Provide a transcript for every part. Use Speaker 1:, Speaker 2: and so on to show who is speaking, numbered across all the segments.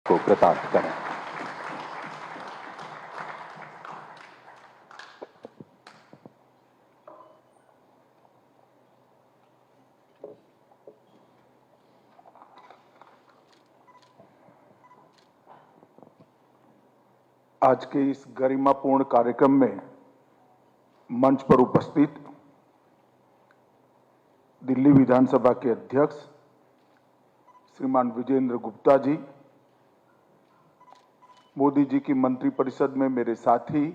Speaker 1: को कृतार्थ करें। आज के इस गरिमापूर्ण कार्यक्रम में मंच पर उपस्थित दिल्ली विधानसभा के अध्यक्ष श्रीमान विजेंद्र गुप्ता जी, मोदी जी की मंत्रिपरिषद में मेरे साथी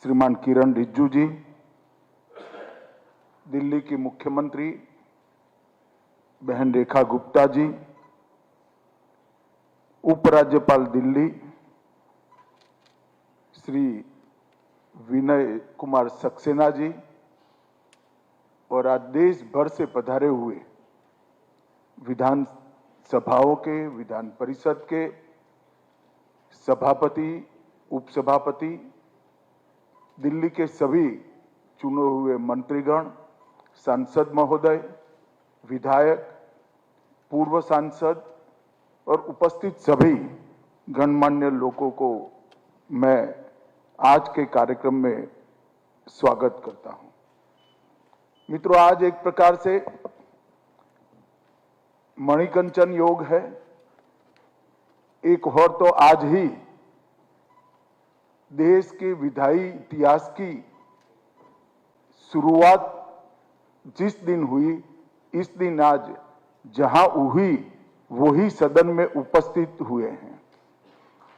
Speaker 1: श्रीमान किरण रिजिजू जी, दिल्ली की मुख्यमंत्री बहन रेखा गुप्ता जी, उपराज्यपाल दिल्ली श्री विनय कुमार सक्सेना जी और आज देश भर से पधारे हुए विधान सभाओं के, विधान परिषद के सभापति, उपसभापति, दिल्ली के सभी चुने हुए मंत्रीगण, सांसद महोदय, विधायक, पूर्व सांसद और उपस्थित सभी गणमान्य लोगों को मैं आज के कार्यक्रम में स्वागत करता हूं। मित्रों, आज एक प्रकार से मणिकंचन योग है। एक और तो आज ही देश के विधायी इतिहास की शुरुआत जिस दिन हुई, इस दिन आज जहां हुई वही सदन में उपस्थित हुए हैं।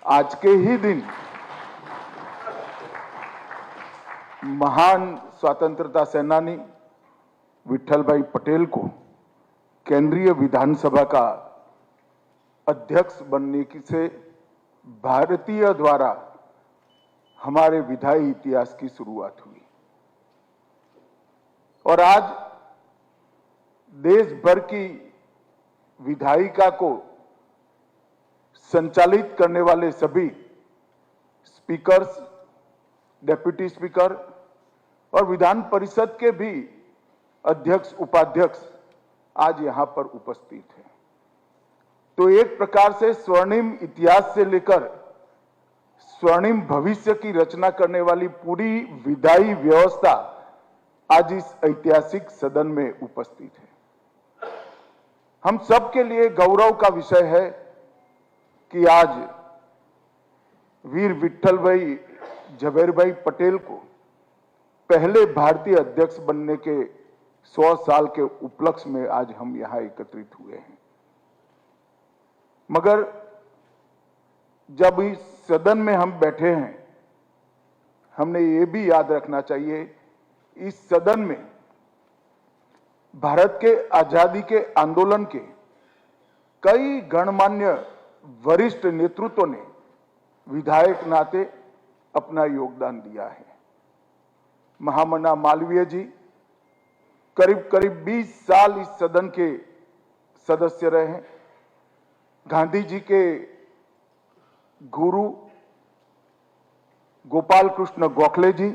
Speaker 1: आज के ही दिन महान स्वतंत्रता सेनानी विट्ठल भाई पटेल को केंद्रीय विधानसभा का अध्यक्ष बनने की से भारतीय द्वारा हमारे विधायी इतिहास की शुरुआत हुई और आज देश भर की विधायिका को संचालित करने वाले सभी स्पीकर्स, डेप्यूटी स्पीकर और विधान परिषद के भी अध्यक्ष, उपाध्यक्ष आज यहां पर उपस्थित हैं। तो एक प्रकार से स्वर्णिम इतिहास से लेकर स्वर्णिम भविष्य की रचना करने वाली पूरी विधायी व्यवस्था आज इस ऐतिहासिक सदन में उपस्थित है। हम सब के लिए गौरव का विषय है कि आज वीर विट्ठल भाई झवेरभाई पटेल को पहले भारतीय अध्यक्ष बनने के 100 साल के उपलक्ष्य में आज हम यहां एकत्रित हुए हैं। मगर जब इस सदन में हम बैठे हैं, हमने ये भी याद रखना चाहिए, इस सदन में भारत के आजादी के आंदोलन के कई गणमान्य वरिष्ठ नेतृत्वों ने विधायक नाते अपना योगदान दिया है। महामना मालवीय जी करीब करीब 20 साल इस सदन के सदस्य रहे हैं। गांधी जी के गुरु गोपाल कृष्ण गोखले जी,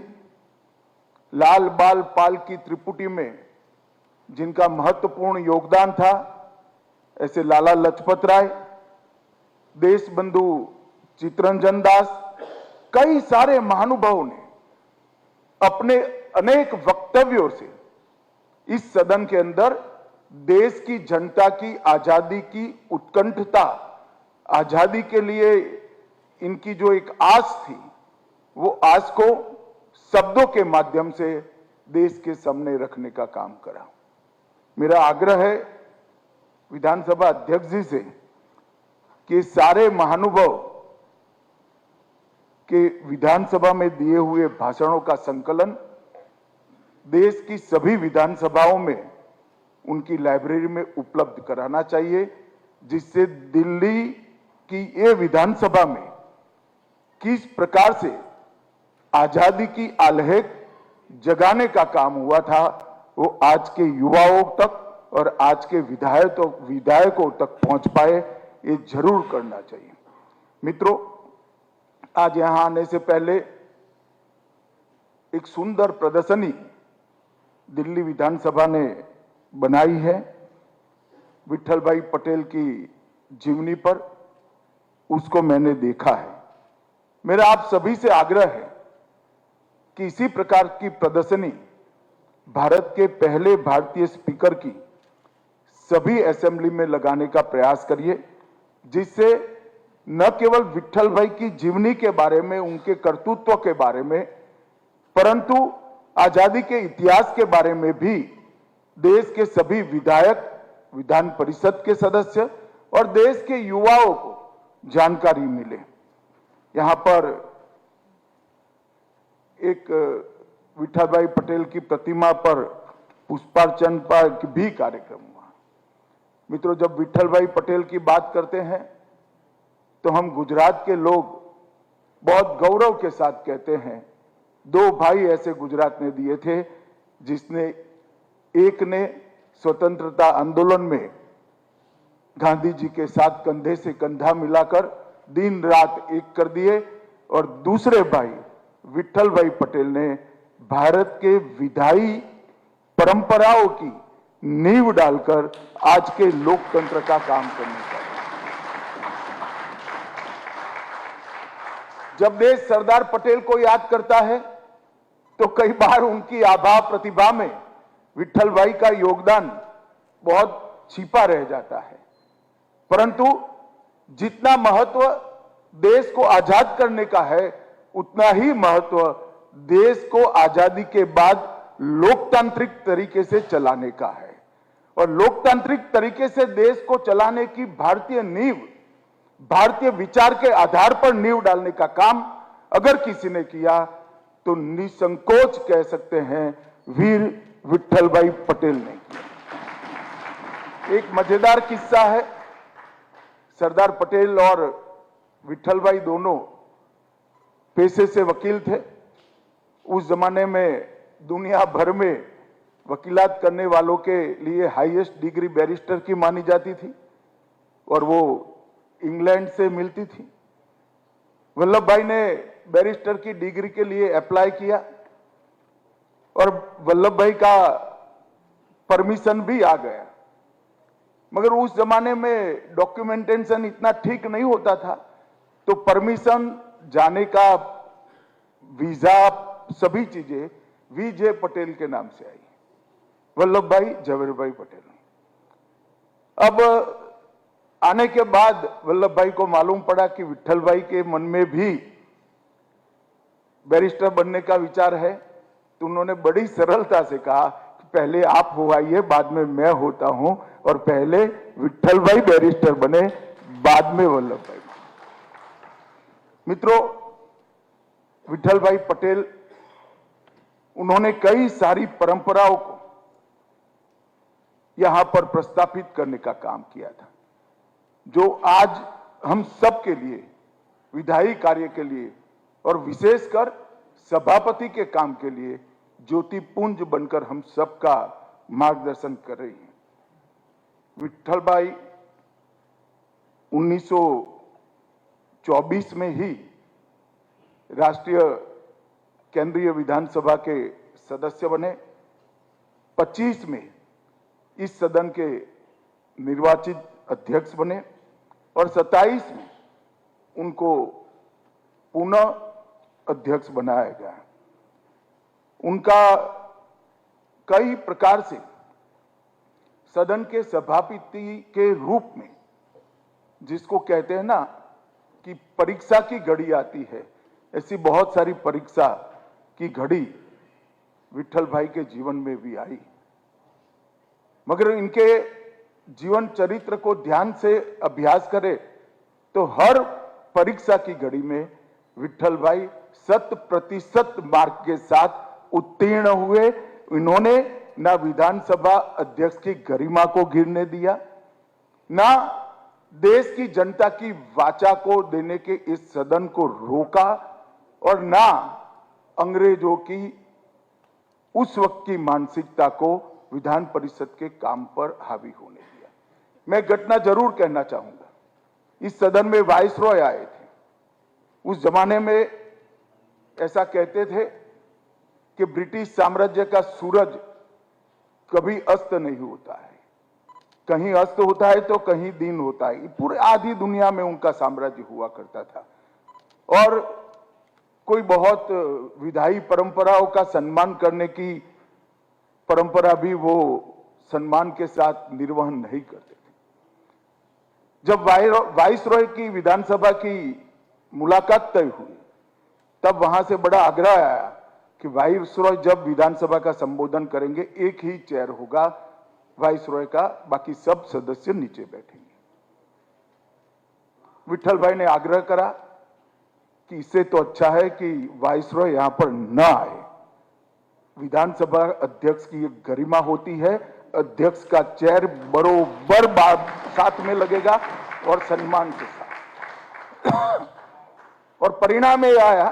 Speaker 1: लाल बाल पाल की त्रिपुटी में जिनका महत्वपूर्ण योगदान था, ऐसे लाला लजपत राय, देश बंधु चित्तरंजन दास, कई सारे महानुभावों ने अपने अनेक वक्तव्यों से इस सदन के अंदर देश की जनता की आजादी की उत्कंठता, आजादी के लिए इनकी जो एक आस थी, वो आस को शब्दों के माध्यम से देश के सामने रखने का काम करा। मेरा आग्रह है विधानसभा अध्यक्ष जी से कि सारे महानुभाव के विधानसभा में दिए हुए भाषणों का संकलन देश की सभी विधानसभाओं में उनकी लाइब्रेरी में उपलब्ध कराना चाहिए, जिससे दिल्ली की ये विधानसभा में किस प्रकार से आजादी की आल्हेक जगाने का काम हुआ था, वो आज के युवाओं तक और आज के विधायकों तक पहुंच पाए, ये जरूर करना चाहिए। मित्रों, आज यहां आने से पहले एक सुंदर प्रदर्शनी दिल्ली विधानसभा ने बनाई है। विट्ठल भाई पटेल की जीवनी पर, उसको मैंने देखा है। मेरा आप सभी से आग्रह है कि इसी प्रकार की प्रदर्शनी भारत के पहले भारतीय स्पीकर की सभी असेंबली में लगाने का प्रयास करिए, जिससे न केवल विट्ठल भाई की जीवनी के बारे में, उनके कर्तृत्व के बारे में, परंतु आजादी के इतिहास के बारे में भी देश के सभी विधायक, विधान परिषद के सदस्य और देश के युवाओं को जानकारी मिले। यहां पर एक विट्ठल भाई पटेल की प्रतिमा पर पुष्पार्चन का भी कार्यक्रम हुआ। मित्रों, जब विट्ठल भाई पटेल की बात करते हैं तो हम गुजरात के लोग बहुत गौरव के साथ कहते हैं, दो भाई ऐसे गुजरात ने दिए थे, जिसने एक ने स्वतंत्रता आंदोलन में गांधी जी के साथ कंधे से कंधा मिलाकर दिन रात एक कर दिए, और दूसरे भाई विट्ठल भाई पटेल ने भारत के विधायी परंपराओं की नींव डालकर आज के लोकतंत्र का काम करने का। जब देश सरदार पटेल को याद करता है तो कई बार उनकी आभा प्रतिभा में विट्ठल भाई का योगदान बहुत छिपा रह जाता है, परंतु जितना महत्व देश को आजाद करने का है, उतना ही महत्व देश को आजादी के बाद लोकतांत्रिक तरीके से चलाने का है। और लोकतांत्रिक तरीके से देश को चलाने की भारतीय नींव, भारतीय विचार के आधार पर नींव डालने का काम अगर किसी ने किया तो निसंकोच कह सकते हैं वीर विट्ठल भाई पटेल ने किया। एक मजेदार किस्सा है। सरदार पटेल और विट्ठल भाई दोनों पेशे से वकील थे। उस जमाने में दुनिया भर में वकीलात करने वालों के लिए हाईएस्ट डिग्री बैरिस्टर की मानी जाती थी, और वो इंग्लैंड से मिलती थी। वल्लभ भाई ने बैरिस्टर की डिग्री के लिए अप्लाई किया और वल्लभ भाई का परमिशन भी आ गया, मगर उस जमाने में डॉक्यूमेंटेशन इतना ठीक नहीं होता था, तो परमिशन जाने का, वीजा, सभी चीजें वीजे पटेल के नाम से आई, वल्लभ भाई झवेर भाई पटेल। अब आने के बाद वल्लभ भाई को मालूम पड़ा कि विट्ठल भाई के मन में भी बैरिस्टर बनने का विचार है, तो उन्होंने बड़ी सरलता से कहा कि पहले आप हो आइए, बाद में मैं होता हूं, और पहले विट्ठल भाई बैरिस्टर बने, बाद में वल्लभ भाई। मित्रों, विट्ठल भाई पटेल, उन्होंने कई सारी परंपराओं को यहां पर प्रस्थापित करने का काम किया था, जो आज हम सब के लिए, विधायी कार्य के लिए और विशेषकर सभापति के काम के लिए ज्योतिपुंज बनकर हम सबका मार्गदर्शन कर रही है। विट्ठल भाई 1924 में ही राष्ट्रीय केंद्रीय विधानसभा के सदस्य बने, 25 में इस सदन के निर्वाचित अध्यक्ष बने, और 27 में उनको पुनः अध्यक्ष बनाया गया। उनका कई प्रकार से सदन के सभापति के रूप में, जिसको कहते हैं ना कि परीक्षा की घड़ी आती है, ऐसी बहुत सारी परीक्षा की घड़ी विट्ठल भाई के जीवन में भी आई। मगर इनके जीवन चरित्र को ध्यान से अभ्यास करें तो हर परीक्षा की घड़ी में विट्ठल भाई 100% मार्क के साथ उत्तीर्ण हुए। इन्होंने ना विधानसभा अध्यक्ष की गरिमा को गिरने दिया, ना देश की जनता की वाचा को देने के इस सदन को रोका, और ना अंग्रेजों की उस वक्त की मानसिकता को विधान परिषद के काम पर हावी होने दिया। मैं घटना जरूर कहना चाहूंगा, इस सदन में वाइसरॉय आए थे। उस जमाने में ऐसा कहते थे कि ब्रिटिश साम्राज्य का सूरज कभी अस्त नहीं होता है, कहीं अस्त होता है तो कहीं दिन होता है। पूरे आधी दुनिया में उनका साम्राज्य हुआ करता था और कोई बहुत विधायी परंपराओं का सम्मान करने की परंपरा भी वो सम्मान के साथ निर्वहन नहीं करते थे। जब वाइसरॉय की विधानसभा की मुलाकात तय हुई तब वहां से बड़ा आग्रह आया कि वाइसरॉय जब विधानसभा का संबोधन करेंगे एक ही चेयर होगा वाइसरॉय का, बाकी सब सदस्य नीचे बैठेंगे। विठल भाई ने आग्रह करा कि इससे तो अच्छा है कि वाइसरॉय यहां पर न आए। विधानसभा अध्यक्ष की एक गरिमा होती है, अध्यक्ष का चेयर बरोबर साथ में लगेगा और सम्मान के साथ। और परिणाम ये आया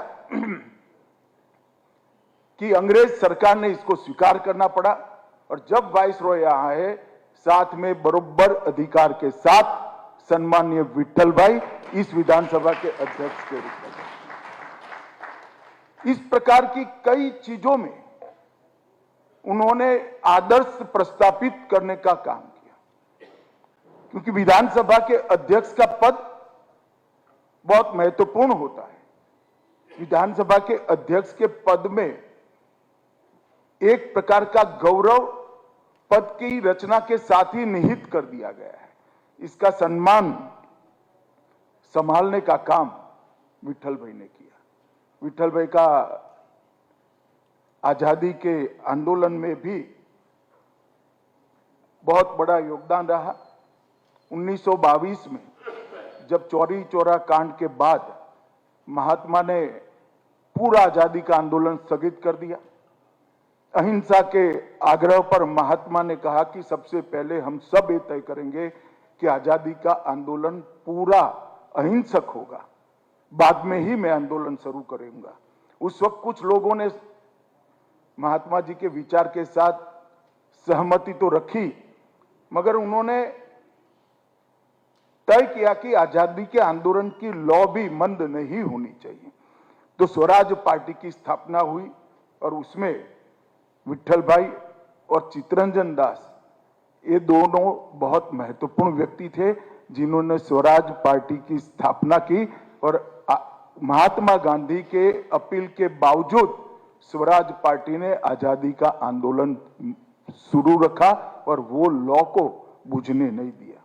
Speaker 1: कि अंग्रेज सरकार ने इसको स्वीकार करना पड़ा और जब वाइसरॉय यहां आए साथ में बरोबर अधिकार के साथ सम्मानीय विठल भाई इस विधानसभा के अध्यक्ष के रूप में। इस प्रकार की कई चीजों में उन्होंने आदर्श प्रस्थापित करने का काम किया, क्योंकि विधानसभा के अध्यक्ष का पद बहुत महत्वपूर्ण होता है। विधानसभा के अध्यक्ष के पद में एक प्रकार का गौरव पद की रचना के साथ ही निहित कर दिया गया है। इसका सम्मान संभालने का काम विठल भाई ने किया। विठल भाई का आजादी के आंदोलन में भी बहुत बड़ा योगदान रहा। 1922 में जब चौरी चौरा कांड के बाद महात्मा ने पूरा आजादी का आंदोलन स्थगित कर दिया। अहिंसा के आग्रह पर महात्मा ने कहा कि सबसे पहले हम सब ये तय करेंगे कि आजादी का आंदोलन पूरा अहिंसक होगा, बाद में ही मैं आंदोलन शुरू करूंगा। उस वक्त कुछ लोगों ने महात्मा जी के विचार के साथ सहमति तो रखी, मगर उन्होंने तय किया कि आजादी के आंदोलन की लॉ भी मंद नहीं होनी चाहिए। तो स्वराज पार्टी की स्थापना हुई और उसमें विठल भाई और चित्तरंजन दास ये दोनों बहुत महत्वपूर्ण व्यक्ति थे जिन्होंने स्वराज पार्टी की स्थापना की और महात्मा गांधी के अपील के बावजूद स्वराज पार्टी ने आजादी का आंदोलन शुरू रखा और वो लॉ को बुझने नहीं दिया।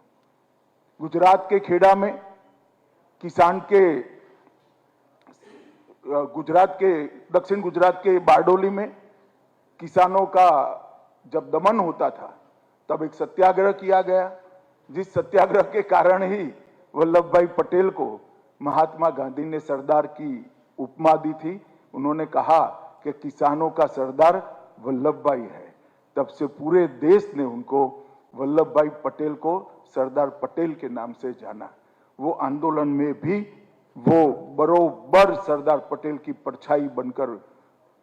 Speaker 1: गुजरात के खेड़ा में दक्षिण गुजरात के बारडोली में किसानों का जब दमन होता था तब एक सत्याग्रह किया गया, जिस सत्याग्रह के कारण ही वल्लभ भाई पटेल को महात्मा गांधी ने सरदार की उपमा दी थी। उन्होंने कहा कि किसानों का सरदार वल्लभ भाई है। तब से पूरे देश ने उनको वल्लभ भाई पटेल को सरदार पटेल के नाम से जाना। वो आंदोलन में भी वो बरोबर सरदार पटेल की परछाई बनकर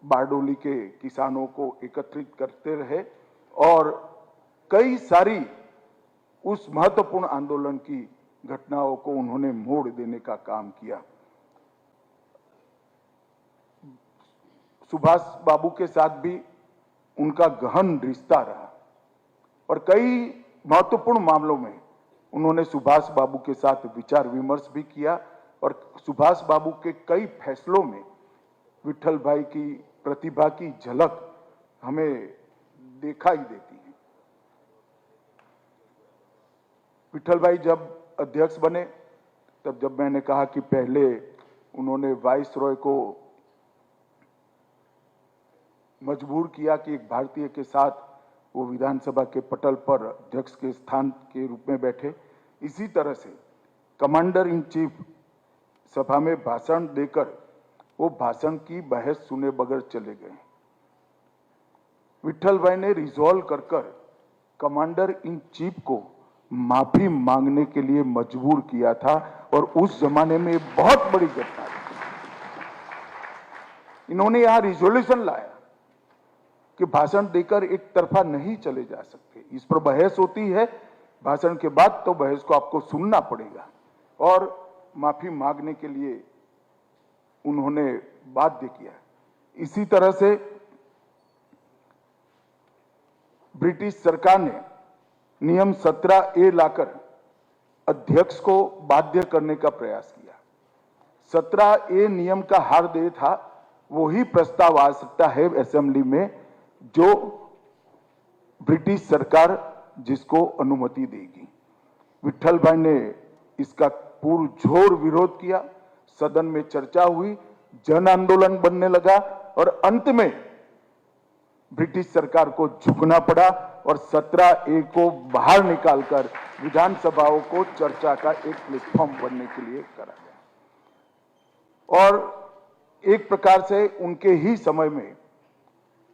Speaker 1: बारडोली के किसानों को एकत्रित करते रहे और कई सारी उस महत्वपूर्ण आंदोलन की घटनाओं को उन्होंने मोड़ देने का काम किया। सुभाष बाबू के साथ भी उनका गहन रिश्ता रहा और कई महत्वपूर्ण मामलों में उन्होंने सुभाष बाबू के साथ विचार विमर्श भी किया और सुभाष बाबू के कई फैसलों में विठल भाई की प्रतिभा की झलक हमें दिखाई देती है। विठल भाई जब अध्यक्ष बने तब जब मैंने कहा कि पहले उन्होंने वाइसरॉय को मजबूर किया कि एक भारतीय के साथ वो विधानसभा के पटल पर अध्यक्ष के स्थान के रूप में बैठे, इसी तरह से कमांडर इन चीफ सभा में भाषण देकर वो भाषण की बहस सुने बगैर चले गए। विठल भाई ने रिजॉल्व कर कमांडर इन चीफ को माफी मांगने के लिए मजबूर किया था और उस जमाने में बहुत बड़ी घटना थी। इन्होंने यहां रिजोल्यूशन लाया कि भाषण देकर एक तरफा नहीं चले जा सकते, इस पर बहस होती है, भाषण के बाद तो बहस को आपको सुनना पड़ेगा और माफी मांगने के लिए उन्होंने बाध्य किया। इसी तरह से ब्रिटिश सरकार ने नियम 17A लाकर अध्यक्ष को बाध्य करने का प्रयास किया। 17A नियम का हार्दय था, वही प्रस्ताव आ सकता है असेंबली में जो ब्रिटिश सरकार जिसको अनुमति देगी। विट्ठल भाई ने इसका पुरजोर विरोध किया, सदन में चर्चा हुई, जन आंदोलन बनने लगा और अंत में ब्रिटिश सरकार को झुकना पड़ा और 17A को बाहर निकालकर विधानसभाओं को चर्चा का एक प्लेटफॉर्म बनने के लिए करा गया। और एक प्रकार से उनके ही समय में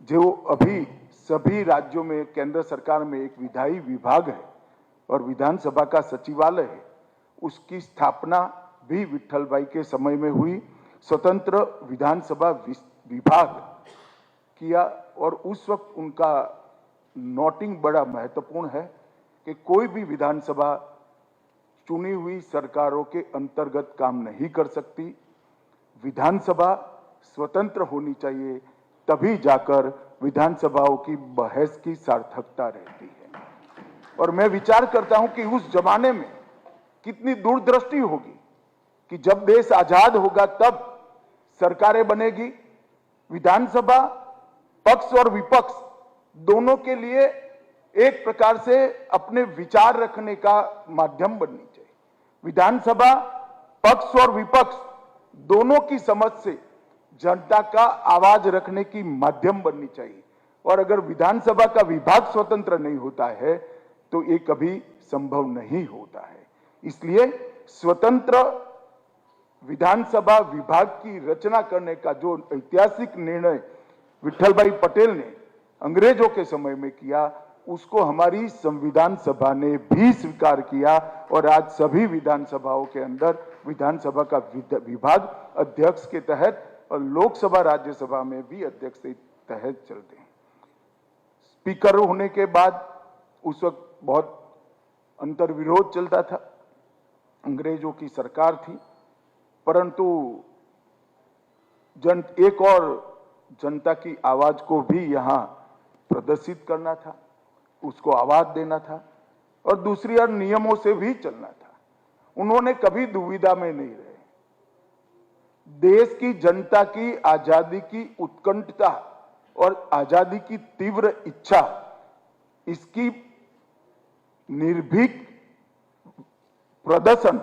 Speaker 1: जो अभी सभी राज्यों में केंद्र सरकार में एक विधायी विभाग है और विधानसभा का सचिवालय है, उसकी स्थापना भी विट्ठल भाई के समय में हुई। स्वतंत्र विधानसभा विभाग किया और उस वक्त उनका नोटिंग बड़ा महत्वपूर्ण है कि कोई भी विधानसभा चुनी हुई सरकारों के अंतर्गत काम नहीं कर सकती। विधानसभा स्वतंत्र होनी चाहिए, तभी जाकर विधानसभाओं की बहस की सार्थकता रहती है। और मैं विचार करता हूं कि उस जमाने में कितनी दूरदृष्टि होगी कि जब देश आजाद होगा तब सरकारें बनेगी, विधानसभा पक्ष और विपक्ष दोनों के लिए एक प्रकार से अपने विचार रखने का माध्यम बननी चाहिए। विधानसभा पक्ष और विपक्ष दोनों की समझ से जनता का आवाज रखने की माध्यम बननी चाहिए। और अगर विधानसभा का विभाग स्वतंत्र नहीं होता है तो ये कभी संभव नहीं होता है। इसलिए स्वतंत्र विधानसभा विभाग की रचना करने का जो ऐतिहासिक निर्णय विट्ठल भाई पटेल ने अंग्रेजों के समय में किया, उसको हमारी संविधान सभा ने भी स्वीकार किया और आज सभी विधानसभाओं के अंदर विधानसभा का विभाग अध्यक्ष के तहत और लोकसभा राज्यसभा में भी अध्यक्ष के तहत चलते हैं। स्पीकर होने के बाद उस वक्त बहुत अंतर्विरोध चलता था, अंग्रेजों की सरकार थी, परंतु एक और जनता की आवाज को भी यहां प्रदर्शित करना था, उसको आवाज देना था और दूसरी ओर नियमों से भी चलना था। उन्होंने कभी दुविधा में नहीं रहे। देश की जनता की आजादी की उत्कंठता और आजादी की तीव्र इच्छा, इसकी निर्भीक प्रदर्शन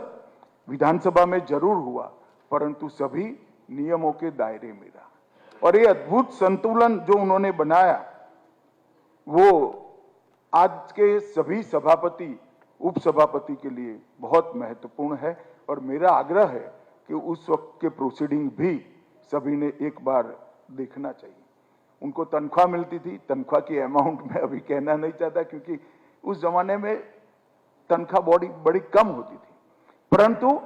Speaker 1: विधानसभा में जरूर हुआ, परंतु सभी नियमों के दायरे में रहा। और ये अद्भुत संतुलन जो उन्होंने बनाया वो आज के सभी सभापति उपसभापति के लिए बहुत महत्वपूर्ण है। और मेरा आग्रह है कि उस वक्त के प्रोसीडिंग भी सभी ने एक बार देखना चाहिए। उनको तनख्वाह मिलती थी, तनख्वाह की अमाउंट में अभी कहना नहीं चाहता क्योंकि उस जमाने में तनख्वाह बड़ी कम होती थी, परंतु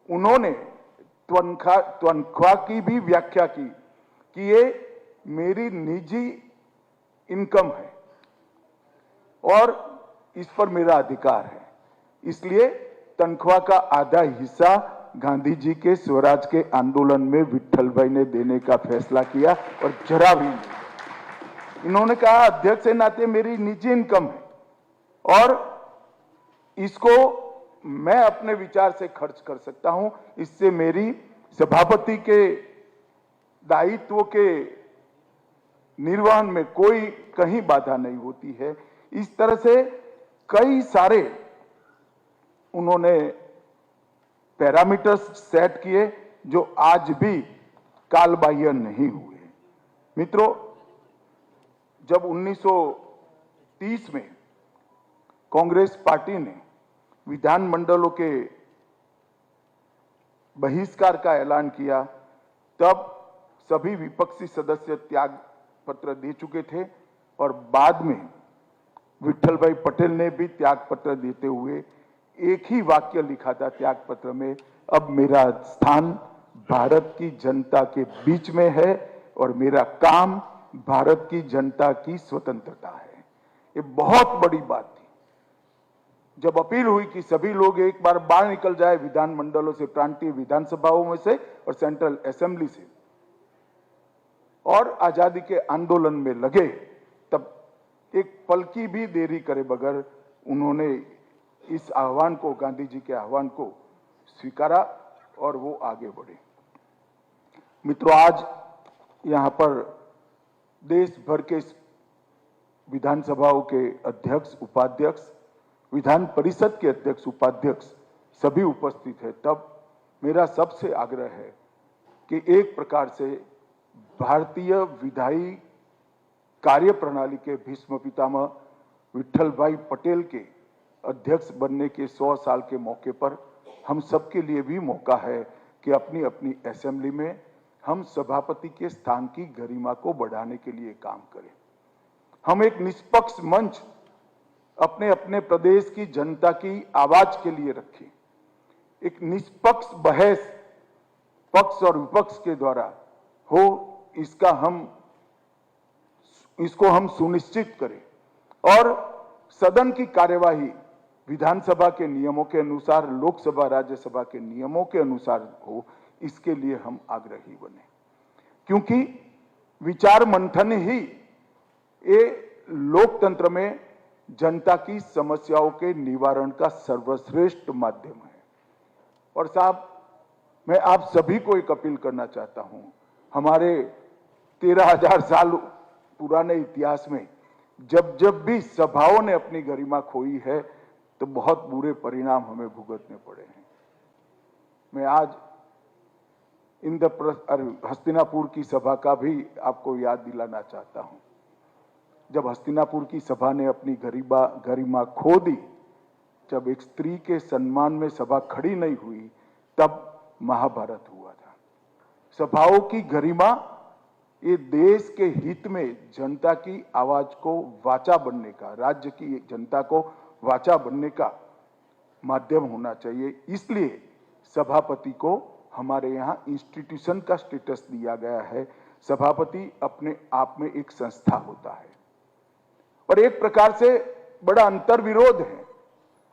Speaker 1: उन्होंने तनख्वाह की भी व्याख्या की कि ये मेरी निजी इनकम है और इस पर मेरा अधिकार है। इसलिए तनख्वाह का आधा हिस्सा गांधी जी के स्वराज के आंदोलन में विट्ठल भाई ने देने का फैसला किया और जरा भी नहीं। इन्होंने कहा अध्यक्ष के नाते मेरी निजी इनकम है और इसको मैं अपने विचार से खर्च कर सकता हूं, इससे मेरी सभापति के दायित्व के निर्वहन में कोई कहीं बाधा नहीं होती है। इस तरह से कई सारे उन्होंने पैरामीटर्स सेट किए जो आज भी कालबाह्य नहीं हुए। मित्रों, जब 1930 में कांग्रेस पार्टी ने विधानमंडलों के बहिष्कार का ऐलान किया, तब सभी विपक्षी सदस्य त्याग पत्र दे चुके थे और बाद में विट्ठल भाई पटेल ने भी त्याग पत्र देते हुए एक ही वाक्य लिखा था त्याग पत्र में, अब मेरा स्थान भारत की जनता के बीच में है और मेरा काम भारत की जनता की स्वतंत्रता है। ये बहुत बड़ी बात थी। जब अपील हुई कि सभी लोग एक बार बाहर निकल जाए विधानमंडलों से, प्रांतीय विधानसभाओं में से और सेंट्रल असेंबली से, और आजादी के आंदोलन में लगे, तब एक पल की भी देरी करे बगैर उन्होंने इस आह्वान को, गांधी जी के आह्वान को स्वीकारा और वो आगे बढ़े। मित्रों, आज यहाँ पर देश भर के विधानसभाओं के अध्यक्ष, उपाध्यक्ष, विधान परिषद के अध्यक्ष, उपाध्यक्ष सभी उपस्थित है। तब मेरा सबसे आग्रह है कि एक प्रकार से भारतीय विधायी कार्य प्रणाली के भीष्म पितामह विट्ठल भाई पटेल के अध्यक्ष बनने के 100 साल के मौके पर हम सबके लिए भी मौका है कि अपनी अपनी असेंबली में हम सभापति के स्थान की गरिमा को बढ़ाने के लिए काम करें। हम एक निष्पक्ष मंच अपने अपने प्रदेश की जनता की आवाज के लिए रखें। एक निष्पक्ष बहस पक्ष और विपक्ष के द्वारा हो, इसको हम सुनिश्चित करें और सदन की कार्यवाही विधानसभा के नियमों के अनुसार, लोकसभा राज्यसभा के नियमों के अनुसार हो, इसके लिए हम आग्रही बने, क्योंकि विचार मंथन ही ये लोकतंत्र में जनता की समस्याओं के निवारण का सर्वश्रेष्ठ माध्यम है। और साहब, मैं आप सभी को एक अपील करना चाहता हूं, हमारे 13,000 साल पुराने इतिहास में जब जब भी सभाओं ने अपनी गरिमा खोई है तो बहुत बुरे परिणाम हमें भुगतने पड़े हैं। मैं आज हस्तिनापुर की सभा का भी आपको याद दिलाना चाहता हूं। जब हस्तिनापुर की सभा ने अपनी गरिमा खो दी, जब एक स्त्री के सम्मान में सभा खड़ी नहीं हुई, तब महाभारत हुआ था। सभाओं की गरिमा ये देश के हित में जनता की आवाज को वाचा बनने का, राज्य की जनता को वाचा बनने का माध्यम होना चाहिए। इसलिए सभापति को हमारे यहाँ इंस्टीट्यूशन का स्टेटस दिया गया है। सभापति अपने आप में एक संस्था होता है और एक प्रकार से बड़ा अंतर्विरोध है,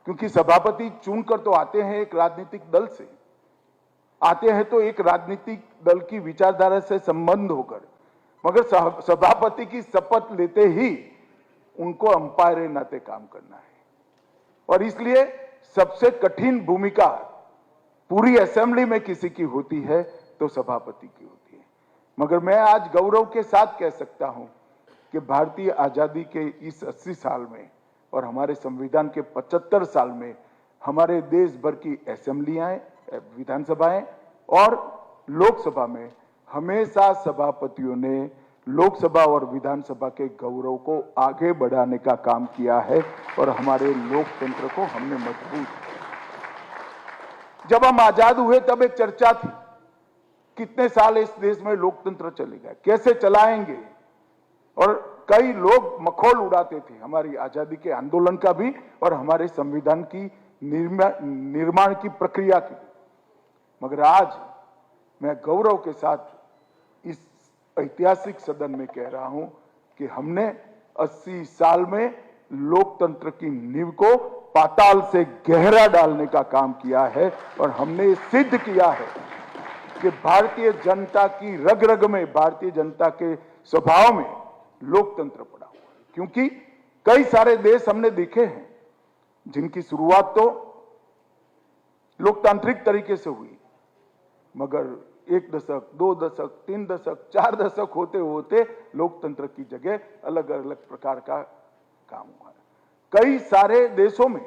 Speaker 1: क्योंकि सभापति चुनकर तो आते हैं एक राजनीतिक दल से, आते हैं तो एक राजनीतिक दल की विचारधारा से संबंध होकर, मगर सभापति की शपथ लेते ही उनको अंपायर नाते काम करना है। और इसलिए सबसे कठिन भूमिका पूरी असेंबली में किसी की होती है तो सभापति की होती है। मगर मैं आज गौरव के साथ कह सकता हूं कि भारतीय आजादी के इस 80 साल में और हमारे संविधान के 75 साल में हमारे देश भर की असेंबलियां, विधानसभाएं और लोकसभा में हमेशा सभापतियों ने लोकसभा और विधानसभा के गौरव को आगे बढ़ाने का काम किया है और हमारे लोकतंत्र को हमने मजबूत किया। जब हम आजाद हुए तब एक चर्चा थी, कितने साल इस देश में लोकतंत्र चलेगा, कैसे चलाएंगे, और कई लोग मखौल उड़ाते थे हमारी आजादी के आंदोलन का भी और हमारे संविधान की निर्माण की प्रक्रिया की। मगर आज मैं गौरव के साथ इस ऐतिहासिक सदन में कह रहा हूं कि हमने 80 साल में लोकतंत्र की नींव को पाताल से गहरा डालने का काम किया है और हमने सिद्ध किया है कि भारतीय जनता की रग रग में, भारतीय जनता के स्वभाव में लोकतंत्र पड़ा हुआ है। क्योंकि कई सारे देश हमने देखे हैं जिनकी शुरुआत तो लोकतांत्रिक तरीके से हुई, मगर 1 दशक, 2 दशक, 3 दशक, 4 दशक होते होते लोकतंत्र की जगह अलग अलग प्रकार का काम हुआ। कई सारे देशों में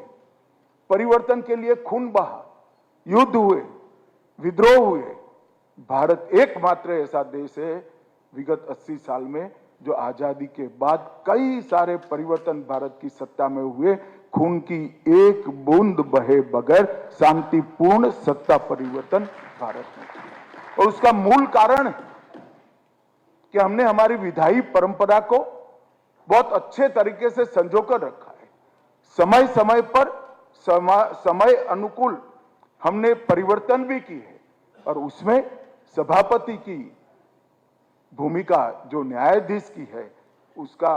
Speaker 1: परिवर्तन के लिए खून बहा, युद्ध हुए, विद्रोह हुए। भारत एकमात्र ऐसा देश है विगत 80 साल में जो आजादी के बाद कई सारे परिवर्तन भारत की सत्ता में हुए, खून की एक बूंद बहे बगैर शांतिपूर्ण सत्ता परिवर्तन भारत में किया। और उसका मूल कारण कि हमने हमारी विधायी परंपरा को बहुत अच्छे तरीके से संजोकर रखा है। समय समय पर समय अनुकूल हमने परिवर्तन भी की है और उसमें सभापति की भूमिका जो न्यायाधीश की है उसका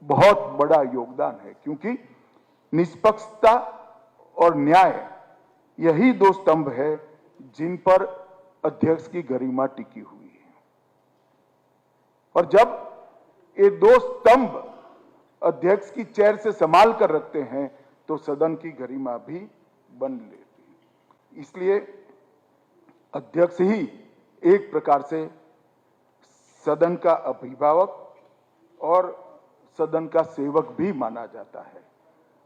Speaker 1: बहुत बड़ा योगदान है, क्योंकि निष्पक्षता और न्याय यही 2 स्तंभ है जिन पर अध्यक्ष की गरिमा टिकी हुई है। और जब ये 2 स्तंभ अध्यक्ष की चेयर से संभाल कर रखते हैं तो सदन की गरिमा भी बन लेती है। इसलिए अध्यक्ष ही एक प्रकार से सदन का अभिभावक और सदन का सेवक भी माना जाता है।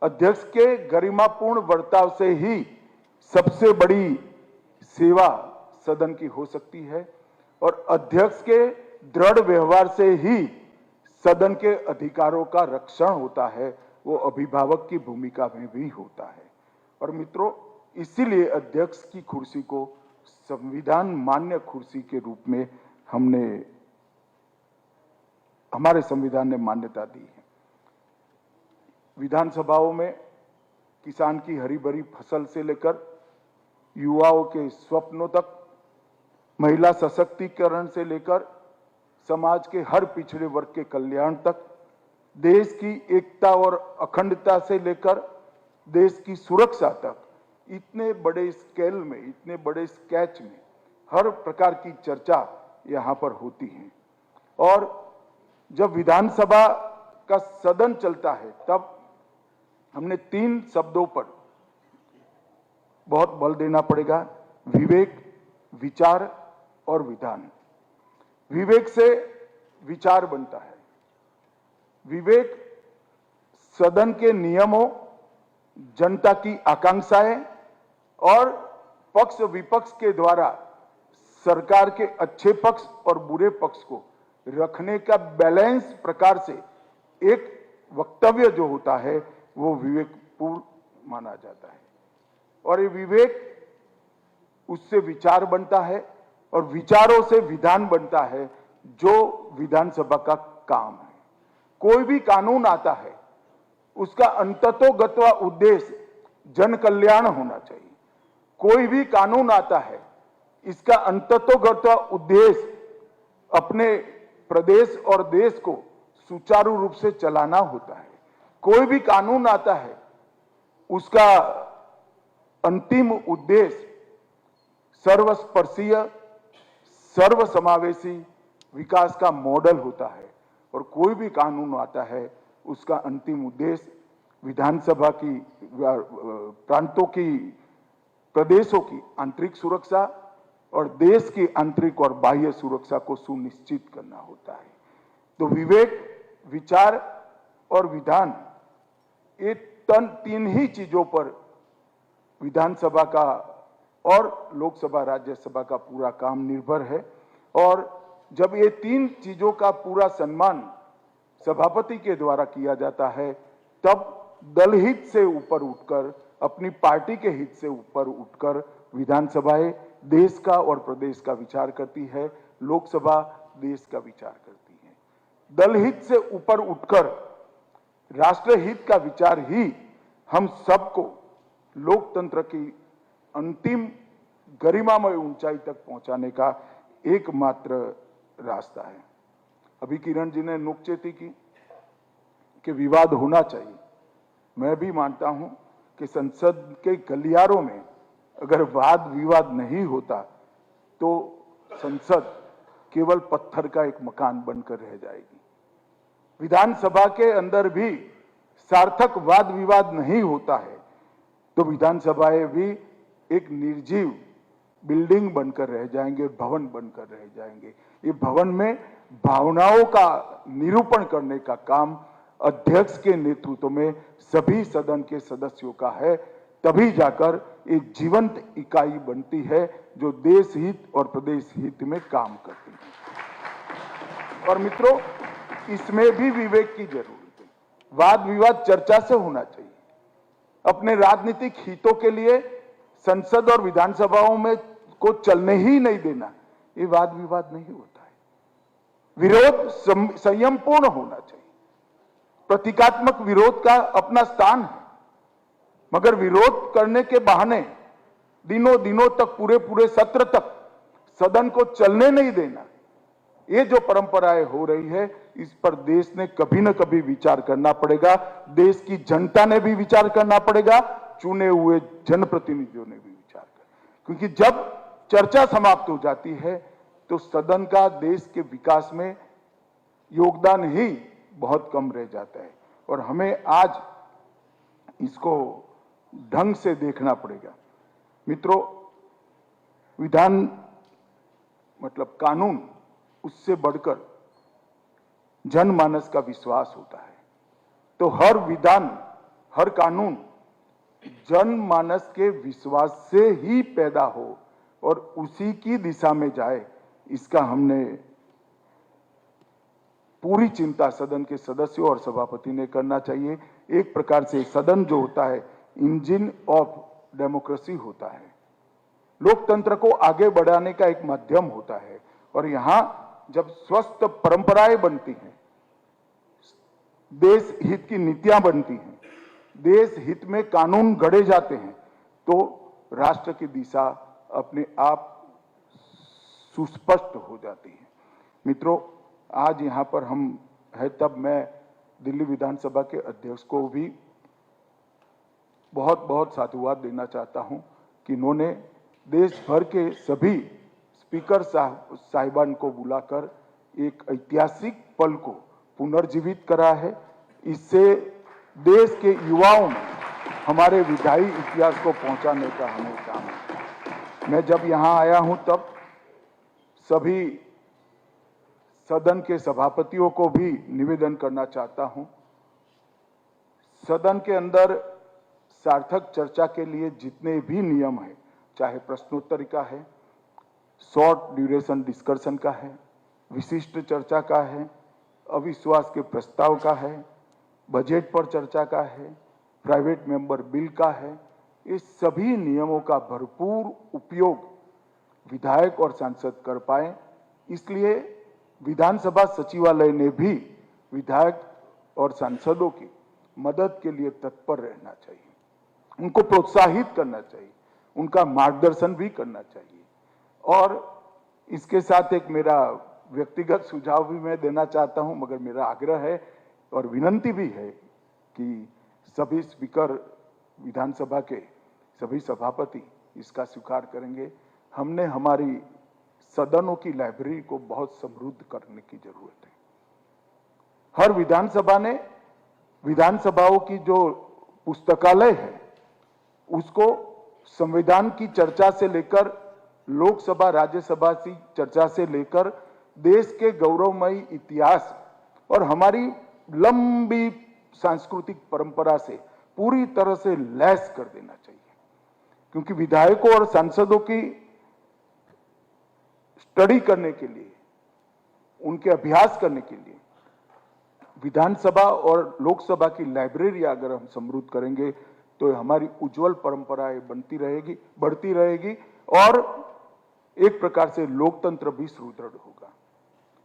Speaker 1: अध्यक्ष के गरिमापूर्ण बर्ताव से ही सबसे बड़ी सेवा सदन की हो सकती है और अध्यक्ष के दृढ़ व्यवहार से ही सदन के अधिकारों का रक्षण होता है, वो अभिभावक की भूमिका में भी होता है। और मित्रों, इसीलिए अध्यक्ष की कुर्सी को संविधान मान्य कुर्सी के रूप में हमारे संविधान ने मान्यता दी है। विधानसभाओं में किसान की हरी भरी फसल से लेकर युवाओं के स्वप्नों तक, महिला सशक्तिकरण से लेकर समाज के हर पिछड़े वर्ग के कल्याण तक, देश की एकता और अखंडता से लेकर देश की सुरक्षा तक, इतने बड़े स्केल में, इतने बड़े स्केच में हर प्रकार की चर्चा यहाँ पर होती है। और जब विधानसभा का सदन चलता है तब हमने 3 शब्दों पर बहुत बल देना पड़ेगा: विवेक, विचार और विधान। विवेक से विचार बनता है। विवेक सदन के नियमों, जनता की आकांक्षाएं और पक्ष विपक्ष के द्वारा सरकार के अच्छे पक्ष और बुरे पक्ष को रखने का बैलेंस प्रकार से एक वक्तव्य जो होता है वो विवेकपूर्ण माना जाता है। और ये विवेक, उससे विचार बनता है और विचारों से विधान बनता है, जो विधानसभा का काम है। कोई भी कानून आता है उसका अंततोगत्वा उद्देश्य जन कल्याण होना चाहिए। कोई भी कानून आता है इसका अंततोगत्वा उद्देश्य अपने प्रदेश और देश को सुचारू रूप से चलाना होता है। कोई भी कानून आता है उसका अंतिम उद्देश्य सर्वस्पर्शीय, सर्वसमावेशी विकास का मॉडल होता है। और कोई भी कानून आता है उसका अंतिम उद्देश्य विधानसभा की, प्रांतों की, प्रदेशों की आंतरिक सुरक्षा और देश की आंतरिक और बाह्य सुरक्षा को सुनिश्चित करना होता है। तो विवेक, विचार और विधान, ये 3 ही चीजों पर विधानसभा का और लोकसभा, राज्यसभा का पूरा काम निर्भर है। और जब ये 3 चीजों का पूरा सम्मान सभापति के द्वारा किया जाता है तब दल हित से ऊपर उठकर, अपनी पार्टी के हित से ऊपर उठकर विधानसभाएं देश का और प्रदेश का विचार करती है, लोकसभा देश का विचार करती है। दल हित से ऊपर उठकर राष्ट्र हित का विचार ही हम सबको लोकतंत्र की अंतिम गरिमामय ऊंचाई तक पहुंचाने का एकमात्र रास्ता है। अभी किरण जी ने नुकचेती की कि विवाद होना चाहिए। मैं भी मानता हूं कि संसद के गलियारों में अगर वाद विवाद नहीं होता तो संसद केवल पत्थर का एक मकान बनकर रह जाएगी। विधानसभा के अंदर भी सार्थक वाद विवाद नहीं होता है तो विधानसभाएं भी एक निर्जीव बिल्डिंग बनकर रह जाएंगे, भवन बनकर रह जाएंगे। ये भवन में भावनाओं का निरूपण करने का काम अध्यक्ष के नेतृत्व में सभी सदन के सदस्यों का है, तभी जाकर एक जीवंत इकाई बनती है जो देश हित और प्रदेश हित में काम करती है। और मित्रों, इसमें भी विवेक की जरूरत है। वाद विवाद चर्चा से होना चाहिए। अपने राजनीतिक हितों के लिए संसद और विधानसभाओं में को चलने ही नहीं देना, ये वाद विवाद नहीं होता है। विरोध संयमपूर्ण होना चाहिए। प्रतीकात्मक विरोध का अपना स्थान है, मगर विरोध करने के बहाने दिनों दिनों तक, पूरे पूरे सत्र तक सदन को चलने नहीं देना, ये जो परंपराएं हो रही है, इस पर देश ने कभी न कभी विचार करना पड़ेगा। देश की जनता ने भी विचार करना पड़ेगा, चुने हुए जनप्रतिनिधियों ने भी विचार करना। क्योंकि जब चर्चा समाप्त हो जाती है तो सदन का देश के विकास में योगदान ही बहुत कम रह जाता है। और हमें आज इसको ढंग से देखना पड़ेगा। मित्रों, विधान मतलब कानून, उससे बढ़कर जनमानस का विश्वास होता है। तो हर विधान, हर कानून जनमानस के विश्वास से ही पैदा हो और उसी की दिशा में जाए, इसका हमने पूरी चिंता सदन के सदस्यों और सभापति ने करना चाहिए। एक प्रकार से सदन जो होता है, इंजन ऑफ डेमोक्रेसी होता है, लोकतंत्र को आगे बढ़ाने का एक माध्यम होता है। और यहां जब स्वस्थ परंपराएं बनती हैं, देश हित की नीतियां बनती हैं, देश हित में कानून गढ़े जाते हैं, तो राष्ट्र की दिशा अपने आप सुस्पष्ट हो जाती है। मित्रों, आज यहां पर हम है, तब मैं दिल्ली विधानसभा के अध्यक्ष को भी बहुत बहुत साधुवाद देना चाहता हूं कि इन्होंने देश भर के सभी स्पीकर साहिबान को बुलाकर एक ऐतिहासिक पल को पुनर्जीवित करा है। इससे देश के युवाओं में हमारे विधायी इतिहास को पहुंचाने का हमें काम है। मैं जब यहां आया हूं तब सभी सदन के सभापतियों को भी निवेदन करना चाहता हूं, सदन के अंदर सार्थक चर्चा के लिए जितने भी नियम हैं, चाहे प्रश्नोत्तरी का है, शॉर्ट ड्यूरेशन डिस्कशन का है, विशिष्ट चर्चा का है, अविश्वास के प्रस्ताव का है, बजट पर चर्चा का है, प्राइवेट मेंबर बिल का है, इस सभी नियमों का भरपूर उपयोग विधायक और सांसद कर पाए। इसलिए विधानसभा सचिवालय ने भी विधायक और सांसदों की मदद के लिए तत्पर रहना चाहिए, उनको प्रोत्साहित करना चाहिए, उनका मार्गदर्शन भी करना चाहिए। और इसके साथ एक मेरा व्यक्तिगत सुझाव भी मैं देना चाहता हूं, मगर मेरा आग्रह है और विनंती भी है कि सभी स्पीकर विधानसभा के सभी सभापति इसका स्वीकार करेंगे। हमने हमारी सदनों की लाइब्रेरी को बहुत समृद्ध करने की जरूरत है। हर विधानसभा ने विधानसभाओं की जो पुस्तकालय है, उसको संविधान की चर्चा से लेकर लोकसभा राज्यसभा की चर्चा से लेकर देश के गौरवमयी इतिहास और हमारी लंबी सांस्कृतिक परंपरा से पूरी तरह से लैस कर देना चाहिए। क्योंकि विधायकों और सांसदों की स्टडी करने के लिए, उनके अभ्यास करने के लिए विधानसभा और लोकसभा की लाइब्रेरी अगर हम समृद्ध करेंगे तो हमारी उज्जवल परंपराएं बढ़ती रहेगी और एक प्रकार से लोकतंत्र भी सुदृढ़ होगा।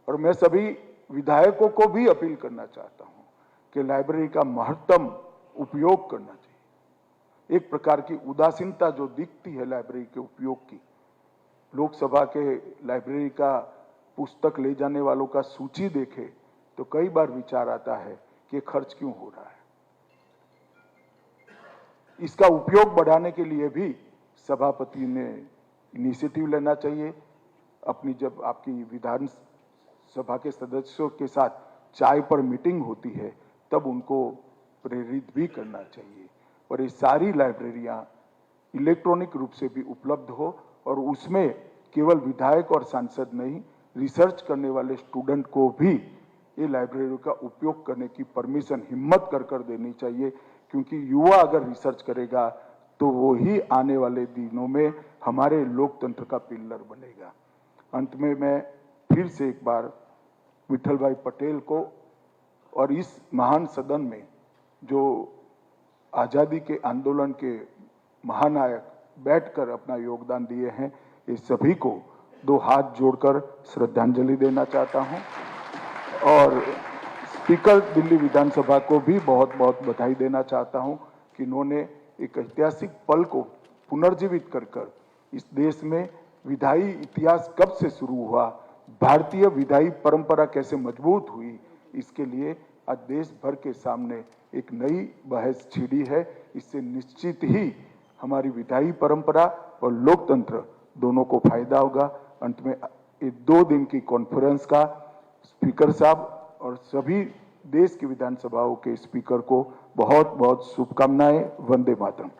Speaker 1: और मैं सभी विधायकों को भी अपील करना चाहता हूं कि लाइब्रेरी का महत्तम उपयोग करना चाहिए। एक प्रकार की उदासीनता जो दिखती है लाइब्रेरी के उपयोग की, लोकसभा के लाइब्रेरी का पुस्तक ले जाने वालों का सूची देखे तो कई बार विचार आता है कि खर्च क्यों हो रहा है। इसका उपयोग बढ़ाने के लिए भी सभापति ने इनिशिएटिव लेना चाहिए। अपनी जब आपकी विधान सभा के सदस्यों के साथ चाय पर मीटिंग होती है तब उनको प्रेरित भी करना चाहिए और ये सारी लाइब्रेरियां इलेक्ट्रॉनिक रूप से भी उपलब्ध हो और उसमें केवल विधायक और सांसद नहीं, रिसर्च करने वाले स्टूडेंट को भी ये लाइब्रेरी का उपयोग करने की परमिशन हिम्मत कर देनी चाहिए। क्योंकि युवा अगर रिसर्च करेगा तो वो ही आने वाले दिनों में हमारे लोकतंत्र का पिलर बनेगा। अंत में मैं फिर से एक बार विठल भाई पटेल को और इस महान सदन में जो आजादी के आंदोलन के महानायक बैठकर अपना योगदान दिए हैं, ये सभी को दो हाथ जोड़कर श्रद्धांजलि देना चाहता हूं और स्पीकर दिल्ली विधानसभा को भी बहुत बहुत बधाई देना चाहता हूं कि इन्होंने एक ऐतिहासिक पल को पुनर्जीवित कर इस देश में विधायी इतिहास कब से शुरू हुआ, भारतीय विधायी परंपरा कैसे मजबूत हुई, इसके लिए आज देश भर के सामने एक नई बहस छिड़ी है। इससे निश्चित ही हमारी विधायी परंपरा और लोकतंत्र दोनों को फायदा होगा। अंत में ये 2 दिन की कॉन्फ्रेंस का स्पीकर साहब और सभी देश की विधानसभाओं के स्पीकर को बहुत बहुत शुभकामनाएं। वंदे मातरम।